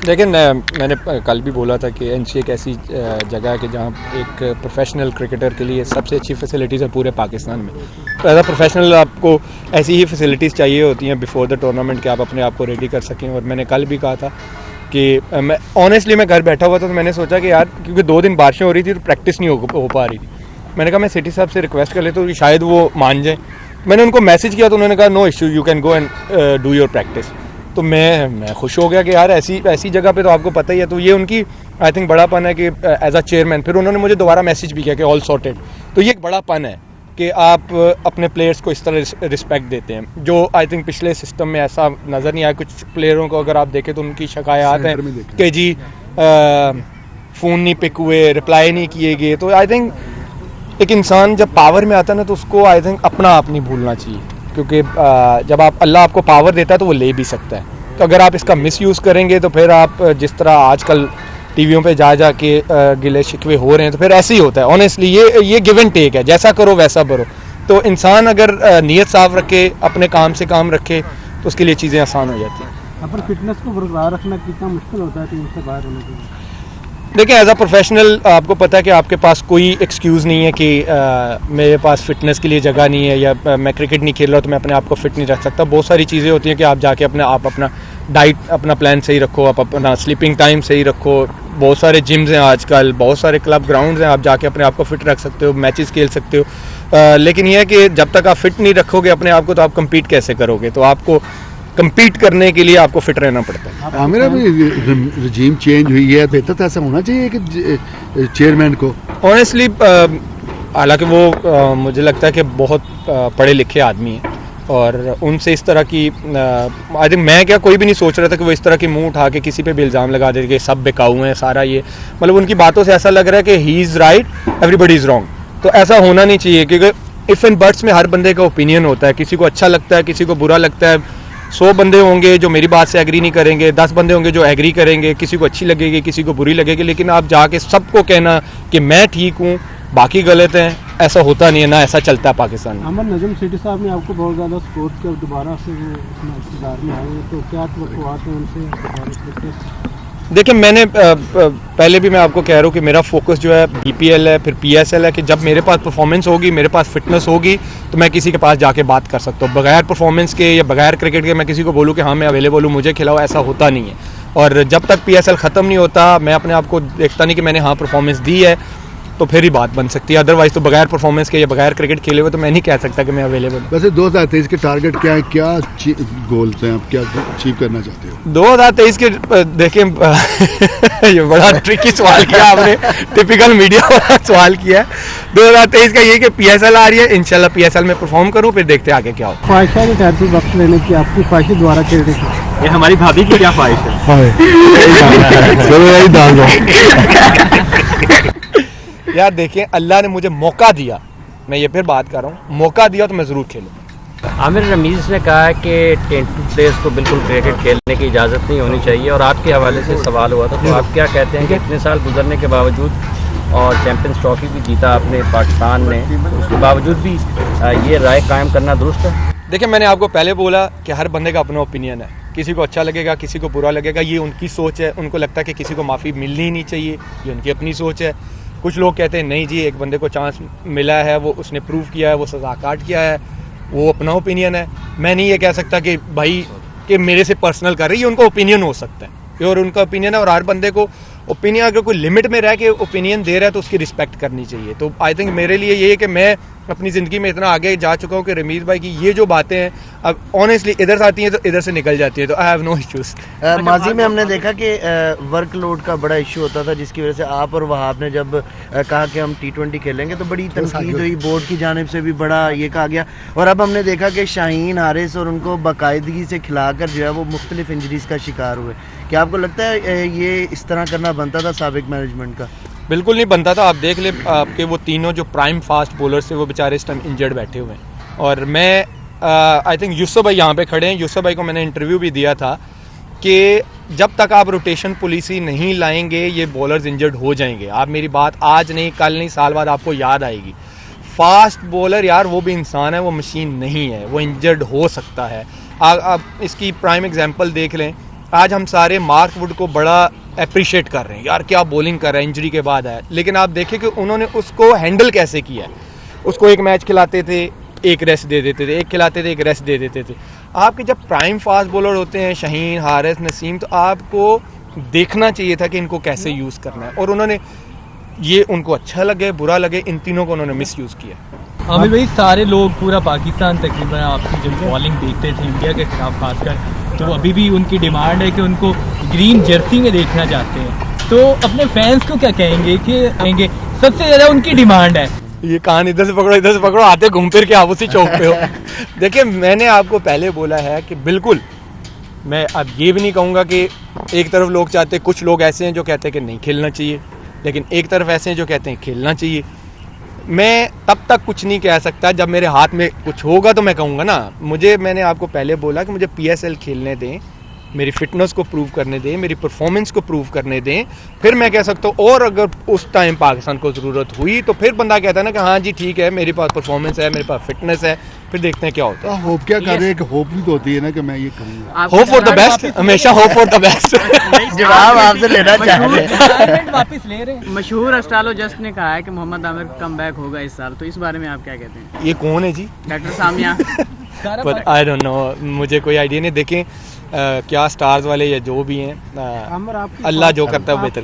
लेकिन मैंने कल भी बोला था कि एनसीए एक ऐसी जगह है कि जहाँ एक प्रोफेशनल क्रिकेटर के लिए सबसे अच्छी फैसिलिटीज़ है पूरे पाकिस्तान में। तो एज अ प्रोफेशनल आपको ऐसी ही फैसिलिटीज़ चाहिए होती हैं बिफोर द टूर्नामेंट कि आप अपने आप को रेडी कर सकें। और मैंने कल भी कहा था कि मैं ऑनेस्टली मैं घर बैठा हुआ था तो मैंने सोचा कि यार क्योंकि 2 दिन बारिशें हो रही थी तो प्रैक्टिस नहीं हो पा रही थी। मैंने कहा मैं सिटी साहब से रिक्वेस्ट कर लेता हूँ कि शायद वो मान जाए। मैंने उनको मैसेज किया तो उन्होंने कहा no issue, you can go and do your practice. तो मैं खुश हो गया कि यार ऐसी जगह पे तो आपको पता ही है। तो ये उनकी आई थिंक बड़ापन है कि एज अ चेयरमैन फिर उन्होंने मुझे दोबारा मैसेज भी किया कि ऑल सॉर्टेड। तो ये एक बड़ापन है कि आप अपने प्लेयर्स को इस तरह रिस्पेक्ट देते हैं, जो आई थिंक पिछले सिस्टम में ऐसा नज़र नहीं आया। कुछ प्लेयरों को अगर आप देखें तो उनकी शिकायत हैं कि जी फ़ोन नहीं पिक हुए, रिप्लाई नहीं किए गए। तो आई थिंक एक इंसान जब पावर में आता है ना तो उसको आई थिंक अपना आप नहीं भूलना चाहिए, क्योंकि जब अल्लाह आपको पावर देता है तो वो ले भी सकता है। तो अगर आप इसका मिसयूज़ करेंगे तो फिर आप जिस तरह आजकल टीवियों पे जा के गिले शिकवे हो रहे हैं तो फिर ऐसे ही होता है। ऑनेस्टली ये गिव एंड टेक है, जैसा करो वैसा भरो। तो इंसान अगर नीयत साफ रखे, अपने काम से काम रखे तो उसके लिए चीज़ें आसान हो जाती हैं। अपन फिटनेस को बरकरार रखना कितना मुश्किल होता है टीम से बाहर होने के लिए? देखिए एज अ प्रोफेशनल आपको पता है कि आपके पास कोई एक्सक्यूज़ नहीं है कि मेरे पास फिटनेस के लिए जगह नहीं है या मैं क्रिकेट नहीं खेल रहा तो मैं अपने आप को फिट नहीं रख सकता। बहुत सारी चीज़ें होती हैं कि आप जाके अपना डाइट अपना प्लान सही रखो, आप अपना स्लीपिंग टाइम सही रखो। बहुत सारे जिम्स हैं आजकल, बहुत सारे क्लब ग्राउंड्स हैं, आप जाके अपने आप को फिट रख सकते हो, मैचेस खेल सकते हो। लेकिन यह है कि जब तक आप फिट नहीं रखोगे अपने आप को तो आप कम्पीट कैसे करोगे? तो आपको कम्पीट करने के लिए आपको फिट रहना पड़ता है। आमिर अभी रजीम चेंज हुई है, बेहतर तो ऐसा होना चाहिए कि चेयरमैन को ऑनेस्टली हालांकि वो मुझे लगता है कि बहुत पढ़े लिखे आदमी हैं और उनसे इस तरह की आई थिंक मैं क्या कोई भी नहीं सोच रहा था कि वो इस तरह की मुंह उठा के किसी पे भी इल्ज़ाम लगा दे कि सब बेकाऊ हैं सारा। ये मतलब उनकी बातों से ऐसा लग रहा है कि he is right everybody is wrong. तो ऐसा होना नहीं चाहिए, क्योंकि इफ़ एंड बट्स में हर बंदे का ओपिनियन होता है। किसी को अच्छा लगता है, किसी को बुरा लगता है। 100 बंदे होंगे जो मेरी बात से एग्री नहीं करेंगे, 10 बंदे होंगे जो एग्री करेंगे, किसी को अच्छी लगेगी, किसी को बुरी लगेगी। लेकिन आप जाके सबको कहना कि मैं ठीक हूँ बाकी गलत हैं, ऐसा होता नहीं है, ना ऐसा चलता है पाकिस्तान में। अमर नजम सेठी साहब ने आपको बहुत ज़्यादा सपोर्ट किया, दोबारा से वो इक़्तिदार में आए, तो क्या तवक्कुआत हैं उनसे? देखिए मैंने पहले भी मैं आपको कह रहा हूँ कि मेरा फोकस जो है BPL है, फिर PSL है कि जब मेरे पास परफॉर्मेंस होगी, मेरे पास फिटनेस होगी तो मैं किसी के पास जाके बात कर सकता हूँ। बगैर परफॉर्मेंस के या बगैर क्रिकेट के मैं किसी को बोलूँ कि हाँ मैं अवेलेबल हूँ, मुझे खिलाओ, ऐसा होता नहीं है। और जब तक PSL ख़त्म नहीं होता मैं अपने आप को देखता नहीं कि मैंने हाँ परफॉर्मेंस दी है तो फिर ही बात बन सकती है। अदरवाइज तो बगैर परफॉर्मेंस के या बगैर क्रिकेट खेले हुए तो मैं नहीं कह सकता कि मैं अवेलेबल हूँ। वैसे 2023 के टारगेट क्या है, क्या गोल्स हैं, आप क्या अचीव करना चाहते हो 2023 के? देखिए ये बड़ा ट्रिकी सवाल किया आपने, टिपिकल मीडिया वाला सवाल किया है। 2023 का ये कि PSL आ रही है, इंशाल्लाह PSL में परफॉर्म करूँ, फिर देखते हैं आगे क्या हो। ख्वाहिश है कि वक्त लेने की, आपकी ख्वाहिश द्वारा खेलने की? ये हमारी भाभी की क्या ख्वाहिश है? यार देखिए अल्लाह ने मुझे मौका दिया, मैं ये फिर बात कर रहा हूँ, मौका दिया तो मैं ज़रूर खेलूँ। आमिर रमीज़ ने कहा है कि टेंटू प्लेयर्स को बिल्कुल क्रिकेट खेलने की इजाज़त नहीं होनी चाहिए और आपके हवाले से सवाल हुआ था, तो आप क्या कहते हैं कि इतने साल गुजरने के बावजूद और चैम्पियंस ट्रॉफी भी जीता अपने पाकिस्तान ने, तो उसके बावजूद भी ये राय कायम करना दुरुस्त है? देखिए मैंने आपको पहले बोला कि हर बंदे का अपना ओपिनियन है, किसी को अच्छा लगेगा, किसी को बुरा लगेगा, ये उनकी सोच है। उनको लगता है कि किसी को माफ़ी मिलनी ही नहीं चाहिए, ये उनकी अपनी सोच है। कुछ लोग कहते हैं नहीं जी एक बंदे को चांस मिला है, वो उसने प्रूव किया है, वो सज़ा काट किया है, वो अपना ओपिनियन है। मैं नहीं ये कह सकता कि भाई कि मेरे से पर्सनल कर रही है, उनका ओपिनियन हो सकता है और उनका ओपिनियन है। और हर बंदे को ओपिनियन अगर कोई लिमिट में रह के ओपिनियन दे रहा है तो उसकी रिस्पेक्ट करनी चाहिए। तो आई थिंक मेरे लिए ये है कि मैं अपनी ज़िंदगी में इतना आगे जा चुका हूँ कि रमीज़ भाई की ये जो बातें हैं अब ऑनेस्टली इधर से आती हैं तो इधर से निकल जाती हैं, तो आई हैव नो इश्यूज़। माजी में हमने देखा कि वर्कलोड का बड़ा इशू होता था, जिसकी वजह से आप और वहाब ने जब कहा कि हम T20 खेलेंगे तो बड़ी तनकीद हुई, बोर्ड की जानिब से भी बड़ा ये कहा गया। और अब हमने देखा कि शाहीन, हारिस और उनको बाकायदगी से खिलाकर जो है वो मुख्तलिफ इंजरीज़ का शिकार हुए। क्या आपको लगता है ये इस तरह करना बनता था साबिक मैनेजमेंट का? बिल्कुल नहीं बनता था। आप देख ले आपके वो तीनों जो प्राइम फास्ट बॉलर्स थे वो बेचारे इस टाइम इंजर्ड बैठे हुए हैं। और मैं आई थिंक यूसुफ भाई यहाँ पे खड़े हैं, यूसुफ भाई को मैंने इंटरव्यू भी दिया था कि जब तक आप रोटेशन पॉलिसी नहीं लाएंगे ये बॉलर्स इंजर्ड हो जाएंगे। आप मेरी बात आज नहीं कल नहीं साल बाद आपको याद आएगी। फास्ट बॉलर यार वो भी इंसान है, वो मशीन नहीं है, वो इंजर्ड हो सकता है। आप इसकी प्राइम एग्जांपल देख लें आज हम सारे मार्क वुड को बड़ा अप्रिशिएट कर रहे हैं, यार क्या बॉलिंग कर रहा है, इंजरी के बाद आया। लेकिन आप देखें कि उन्होंने उसको हैंडल कैसे किया है। उसको एक मैच खिलाते थे, एक रेस्ट दे देते थे, एक खिलाते थे, एक रेस्ट दे देते थे। आपके जब प्राइम फास्ट बॉलर होते हैं, शाहीन, हारिस, नसीम, तो आपको देखना चाहिए था कि इनको कैसे यूज़ करना है। और उन्होंने ये, उनको अच्छा लगे बुरा लगे, इन तीनों को उन्होंने मिस यूज़ किया। आमिर भाई, सारे लोग, पूरा पाकिस्तान तकरीबन आपकी जब बॉलिंग देखते थे इंडिया के खिलाफ खासकर, तो अभी भी उनकी डिमांड है कि उनको ग्रीन जर्सी में देखना चाहते हैं। तो अपने फैंस को क्या कहेंगे कि कहेंगे सबसे ज़्यादा उनकी डिमांड है? ये कान इधर से पकड़ो, इधर से पकड़ो, आते घूम फिर के आप उसी चौक पे हो। देखिए, मैंने आपको पहले बोला है कि बिल्कुल, मैं अब ये भी नहीं कहूँगा कि एक तरफ लोग चाहते, कुछ लोग ऐसे हैं जो कहते हैं कि नहीं खेलना चाहिए, लेकिन एक तरफ ऐसे हैं जो कहते हैं खेलना चाहिए। मैं तब तक कुछ नहीं कह सकता, जब मेरे हाथ में कुछ होगा तो मैं कहूँगा ना। मैंने आपको पहले बोला कि मुझे PSL खेलने दें, मेरी फिटनेस को प्रूव करने दें, मेरी परफॉर्मेंस को प्रूव करने दें, फिर मैं कह सकता हूँ। और अगर उस टाइम पाकिस्तान को ज़रूरत हुई तो फिर बंदा कहता है ना कि हाँ जी ठीक है, मेरे पास परफॉर्मेंस है, मेरे पास फिटनेस है, फिर देखते हैं क्या होता है। होप क्या कर रहे हैं कि होप भी तो होती है ना कि मैं ये करूँगा। होप फॉर द बेस्ट, हमेशा होप फॉर द बेस्ट। जवाब आपसे लेना चाह रहे हैं। वापस ले रहे हैं। मशहूर एस्ट्रोलॉजिस्ट ने कहा है कि मोहम्मद आमिर का कमबैक होगा इस साल, तो इस बारे में आप क्या कहते हैं? ये कौन है जी? डॉक्टर सामिया। पर आई डोंट नो, मुझे कोई आइडिया नहीं। देखें क्या स्टार्स वाले या जो भी हैं, आमिर, आपकी अल्लाह जो करता है बेहतर